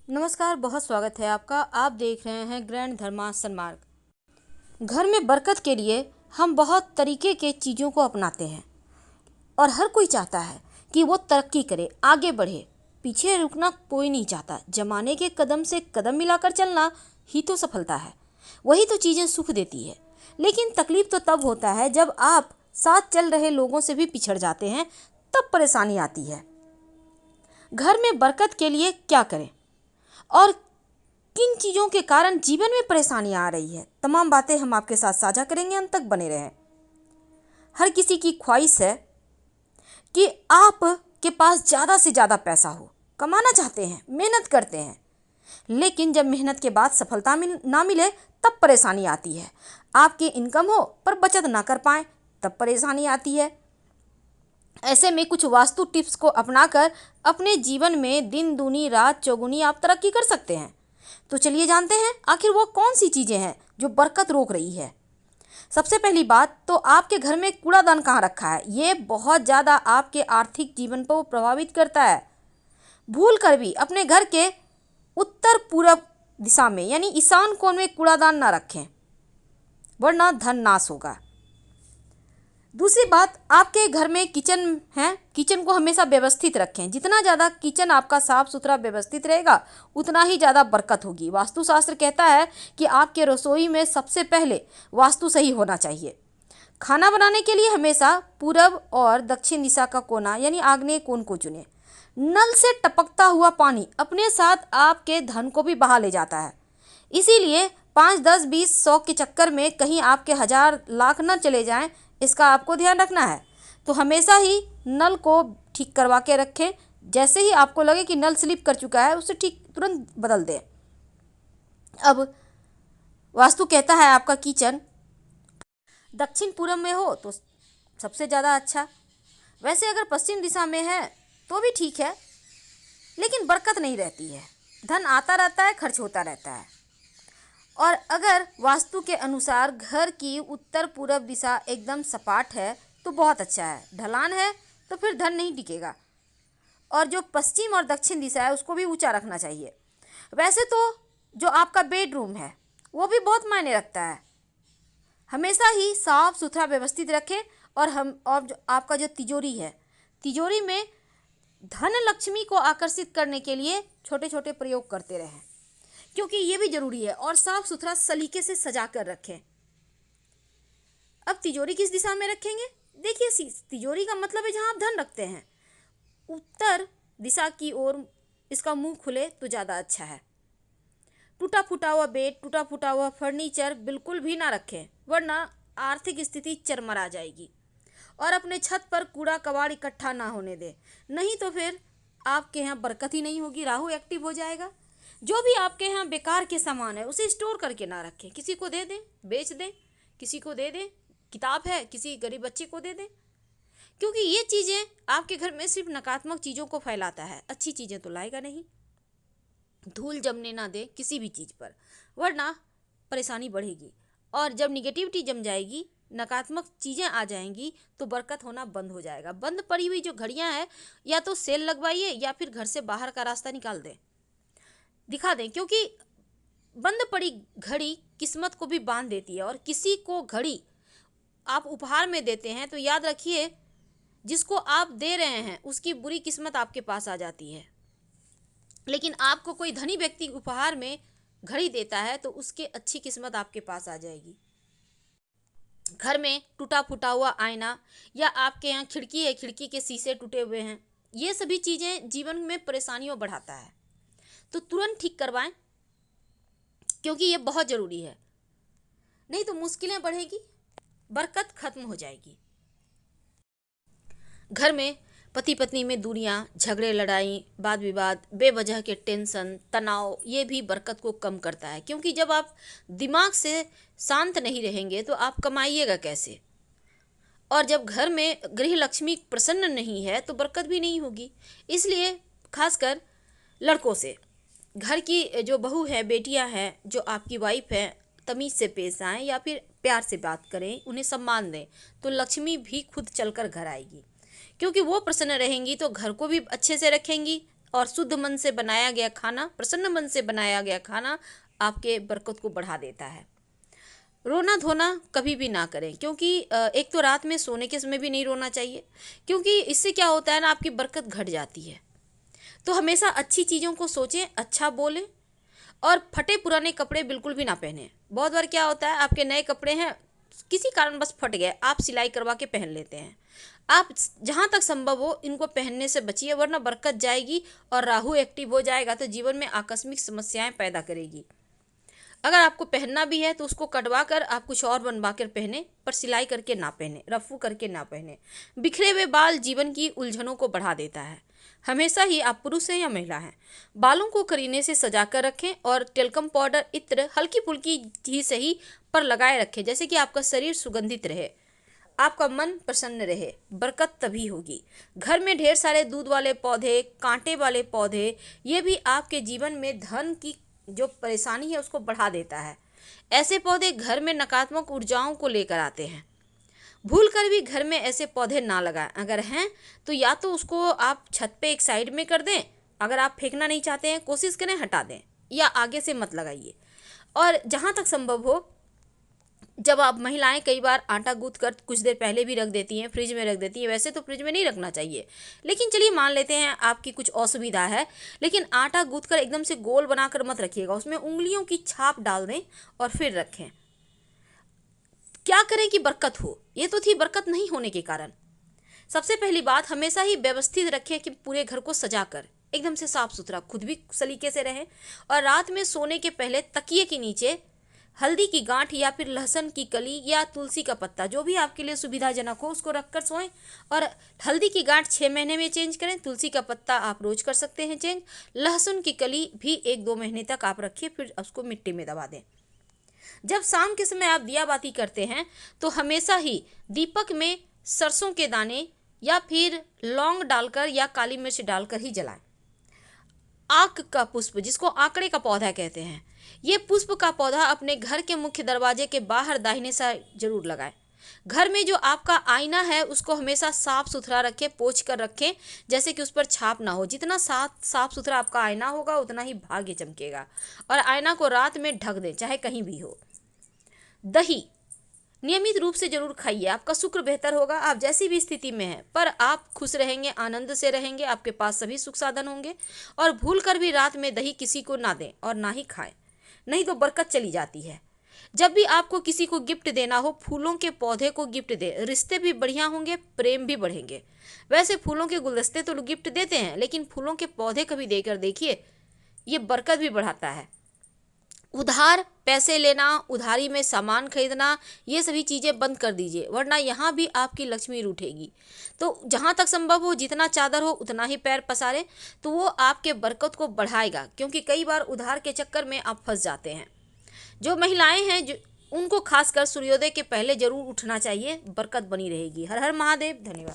नमस्कार, बहुत स्वागत है आपका। आप देख रहे हैं ग्रैंड धर्मासन मार्ग। घर में बरकत के लिए हम बहुत तरीके के चीज़ों को अपनाते हैं और हर कोई चाहता है कि वो तरक्की करे, आगे बढ़े। पीछे रुकना कोई नहीं चाहता। जमाने के कदम से कदम मिलाकर चलना ही तो सफलता है। वही तो चीज़ें सुख देती है। लेकिन तकलीफ तो तब होता है जब आप साथ चल रहे लोगों से भी पिछड़ जाते हैं, तब परेशानी आती है। घर में बरकत के लिए क्या करें और किन चीज़ों के कारण जीवन में परेशानी आ रही है, तमाम बातें हम आपके साथ साझा करेंगे। अंत तक बने रहें। हर किसी की ख्वाहिश है कि आप के पास ज़्यादा से ज़्यादा पैसा हो, कमाना चाहते हैं, मेहनत करते हैं, लेकिन जब मेहनत के बाद सफलता ना मिले तब परेशानी आती है। आपकी इनकम हो पर बचत ना कर पाएँ तब परेशानी आती है। ऐसे में कुछ वास्तु टिप्स को अपनाकर अपने जीवन में दिन दूनी रात चौगुनी आप तरक्की कर सकते हैं। तो चलिए जानते हैं आखिर वो कौन सी चीज़ें हैं जो बरकत रोक रही है। सबसे पहली बात तो आपके घर में कूड़ादान कहाँ रखा है। ये बहुत ज़्यादा आपके आर्थिक जीवन को प्रभावित करता है। भूल कर भी अपने घर के उत्तर पूरब दिशा में यानी ईशान कोण में कूड़ादान ना रखें, वरना धन नाश होगा। दूसरी बात, आपके घर में किचन है, किचन को हमेशा व्यवस्थित रखें। जितना ज़्यादा किचन आपका साफ सुथरा व्यवस्थित रहेगा उतना ही ज़्यादा बरकत होगी। वास्तुशास्त्र कहता है कि आपके रसोई में सबसे पहले वास्तु सही होना चाहिए। खाना बनाने के लिए हमेशा पूरब और दक्षिण दिशा का कोना यानी आग्नेय कोण को चुनें। नल से टपकता हुआ पानी अपने साथ आपके धन को भी बहा ले जाता है। इसीलिए 5, 10, 20, 100 के चक्कर में कहीं आपके 1000 लाख न चले जाएं, इसका आपको ध्यान रखना है। तो हमेशा ही नल को ठीक करवा के रखें। जैसे ही आपको लगे कि नल स्लिप कर चुका है उसे ठीक तुरंत बदल दें। अब वास्तु कहता है आपका किचन दक्षिण पूर्व में हो तो सबसे ज़्यादा अच्छा। वैसे अगर पश्चिम दिशा में है तो भी ठीक है, लेकिन बरकत नहीं रहती है। धन आता रहता है, खर्च होता रहता है। और अगर वास्तु के अनुसार घर की उत्तर पूर्व दिशा एकदम सपाट है तो बहुत अच्छा है। ढलान है तो फिर धन नहीं टिकेगा। और जो पश्चिम और दक्षिण दिशा है उसको भी ऊंचा रखना चाहिए। वैसे तो जो आपका बेडरूम है वो भी बहुत मायने रखता है। हमेशा ही साफ सुथरा व्यवस्थित रखें। और जो आपका जो तिजोरी है, तिजोरी में धन लक्ष्मी को आकर्षित करने के लिए छोटे छोटे प्रयोग करते रहें, क्योंकि ये भी जरूरी है। और साफ सुथरा सलीके से सजा कर रखें। अब तिजोरी किस दिशा में रखेंगे? देखिए, तिजोरी का मतलब है जहां आप धन रखते हैं। उत्तर दिशा की ओर इसका मुंह खुले तो ज़्यादा अच्छा है। टूटा फूटा हुआ बेड, टूटा फूटा हुआ फर्नीचर बिल्कुल भी ना रखें, वरना आर्थिक स्थिति चरमरा जाएगी। और अपने छत पर कूड़ा कबाड़ इकट्ठा ना होने दें, नहीं तो फिर आपके यहाँ बरकत ही नहीं होगी, राहु एक्टिव हो जाएगा। जो भी आपके यहाँ बेकार के सामान है उसे स्टोर करके ना रखें। किसी को दे दें, बेच दें, किसी को दे दें। किताब है, किसी गरीब बच्चे को दे दें, क्योंकि ये चीज़ें आपके घर में सिर्फ नकारात्मक चीज़ों को फैलाता है, अच्छी चीज़ें तो लाएगा नहीं। धूल जमने ना दे किसी भी चीज़ पर, वरना परेशानी बढ़ेगी। और जब निगेटिविटी जम जाएगी, नकारात्मक चीज़ें आ जाएंगी तो बरकत होना बंद हो जाएगा। बंद पड़ी हुई जो घड़ियां हैं या तो सेल लगवाइए या फिर घर से बाहर का रास्ता निकाल दें, दिखा दें, क्योंकि बंद पड़ी घड़ी किस्मत को भी बांध देती है। और किसी को घड़ी आप उपहार में देते हैं तो याद रखिए, जिसको आप दे रहे हैं उसकी बुरी किस्मत आपके पास आ जाती है। लेकिन आपको कोई धनी व्यक्ति उपहार में घड़ी देता है तो उसकी अच्छी किस्मत आपके पास आ जाएगी। घर में टूटा फूटा हुआ आईना या आपके यहाँ खिड़की है, खिड़की के शीशे टूटे हुए हैं, ये सभी चीज़ें जीवन में परेशानियों बढ़ाता है। तो तुरंत ठीक करवाएं, क्योंकि ये बहुत ज़रूरी है। नहीं तो मुश्किलें बढ़ेगी, बरकत खत्म हो जाएगी। घर में पति पत्नी में दूरियां, झगड़े, लड़ाई, वाद विवाद, बेवजह के टेंशन, तनाव, ये भी बरकत को कम करता है। क्योंकि जब आप दिमाग से शांत नहीं रहेंगे तो आप कमाइएगा कैसे। और जब घर में गृह लक्ष्मी प्रसन्न नहीं है तो बरकत भी नहीं होगी। इसलिए खासकर लड़कों से, घर की जो बहू है, बेटियां हैं, जो आपकी वाइफ है, तमीज़ से पेश आएँ या फिर प्यार से बात करें, उन्हें सम्मान दें, तो लक्ष्मी भी खुद चलकर घर आएगी। क्योंकि वो प्रसन्न रहेंगी तो घर को भी अच्छे से रखेंगी और शुद्ध मन से बनाया गया खाना, प्रसन्न मन से बनाया गया खाना आपके बरकत को बढ़ा देता है। रोना धोना कभी भी ना करें, क्योंकि एक तो रात में सोने के समय भी नहीं रोना चाहिए, क्योंकि इससे क्या होता है ना, आपकी बरकत घट जाती है। तो हमेशा अच्छी चीज़ों को सोचें, अच्छा बोलें, और फटे पुराने कपड़े बिल्कुल भी ना पहने। बहुत बार क्या होता है, आपके नए कपड़े हैं, किसी कारण बस फट गए, आप सिलाई करवा के पहन लेते हैं। आप जहाँ तक संभव हो इनको पहनने से बचिए, वरना बरकत जाएगी और राहु एक्टिव हो जाएगा तो जीवन में आकस्मिक समस्याएं पैदा करेगी। अगर आपको पहनना भी है तो उसको कटवा कर आप कुछ और बनवा कर पहने, पर सिलाई करके ना पहने, रफू करके ना पहने। बिखरे हुए बाल जीवन की उलझनों को बढ़ा देता है। हमेशा ही, आप पुरुष हैं या महिला हैं, बालों को करीने से सजा कर रखें और टेल्कम पाउडर, इत्र हल्की फुल्की ही सही पर लगाए रखें, जैसे कि आपका शरीर सुगंधित रहे, आपका मन प्रसन्न रहे। बरकत तभी होगी। घर में ढेर सारे दूध वाले पौधे, कांटे वाले पौधे, ये भी आपके जीवन में धन की जो परेशानी है उसको बढ़ा देता है। ऐसे पौधे घर में नकारात्मक ऊर्जाओं को लेकर आते हैं। भूल कर भी घर में ऐसे पौधे ना लगाएं। अगर हैं तो या तो उसको आप छत पे एक साइड में कर दें, अगर आप फेंकना नहीं चाहते हैं कोशिश करें हटा दें, या आगे से मत लगाइए। और जहाँ तक संभव हो, जब आप महिलाएं कई बार आटा गूंथ कर कुछ देर पहले भी रख देती हैं, फ्रिज में रख देती हैं, वैसे तो फ्रिज में नहीं रखना चाहिए, लेकिन चलिए मान लेते हैं आपकी कुछ असुविधा है, लेकिन आटा गूंथ कर एकदम से गोल बनाकर मत रखिएगा, उसमें उंगलियों की छाप डाल दें और फिर रखें। क्या करें कि बरकत हो? ये तो थी बरकत नहीं होने के कारण। सबसे पहली बात, हमेशा ही व्यवस्थित रखें कि पूरे घर को सजा कर एकदम से साफ सुथरा, खुद भी सलीके से रहें। और रात में सोने के पहले तकिए के नीचे हल्दी की गांठ या फिर लहसुन की कली या तुलसी का पत्ता, जो भी आपके लिए सुविधाजनक हो, उसको रखकर सोएं। और हल्दी की गांठ 6 महीने में चेंज करें, तुलसी का पत्ता आप रोज कर सकते हैं चेंज, लहसुन की कली भी 1-2 महीने तक आप रखिए, फिर उसको मिट्टी में दबा दें। जब शाम के समय आप दिया बाती करते हैं तो हमेशा ही दीपक में सरसों के दाने या फिर लौंग डालकर या काली मिर्च डालकर ही जलाएं। आक का पुष्प, जिसको आंकड़े का पौधा कहते हैं, ये पुष्प का पौधा अपने घर के मुख्य दरवाजे के बाहर दाहिने साइड जरूर लगाएं। घर में जो आपका आईना है उसको हमेशा साफ सुथरा रखें, पोंछ कर रखें, जैसे कि उस पर छाप ना हो। जितना साफ सुथरा आपका आईना होगा उतना ही भाग्य चमकेगा। और आईना को रात में ढक दें, चाहे कहीं भी हो। दही नियमित रूप से जरूर खाइए, आपका शुक्र बेहतर होगा। आप जैसी भी स्थिति में हैं, पर आप खुश रहेंगे, आनंद से रहेंगे, आपके पास सभी सुख साधन होंगे। और भूल कर भी रात में दही किसी को ना दें और ना ही खाएं, नहीं तो बरकत चली जाती है। जब भी आपको किसी को गिफ्ट देना हो, फूलों के पौधे को गिफ्ट दें, रिश्ते भी बढ़िया होंगे, प्रेम भी बढ़ेंगे। वैसे फूलों के गुलदस्ते तो लोग गिफ्ट देते हैं, लेकिन फूलों के पौधे कभी देकर देखिए, ये बरकत भी बढ़ाता है। उधार पैसे लेना, उधारी में सामान खरीदना, ये सभी चीज़ें बंद कर दीजिए, वरना यहाँ भी आपकी लक्ष्मी रूठेगी। तो जहाँ तक संभव हो, जितना चादर हो उतना ही पैर पसारें, तो वो आपके बरकत को बढ़ाएगा। क्योंकि कई बार उधार के चक्कर में आप फंस जाते हैं। जो महिलाएं हैं, जो उनको खासकर सूर्योदय के पहले जरूर उठना चाहिए, बरकत बनी रहेगी। हर हर महादेव। धन्यवाद।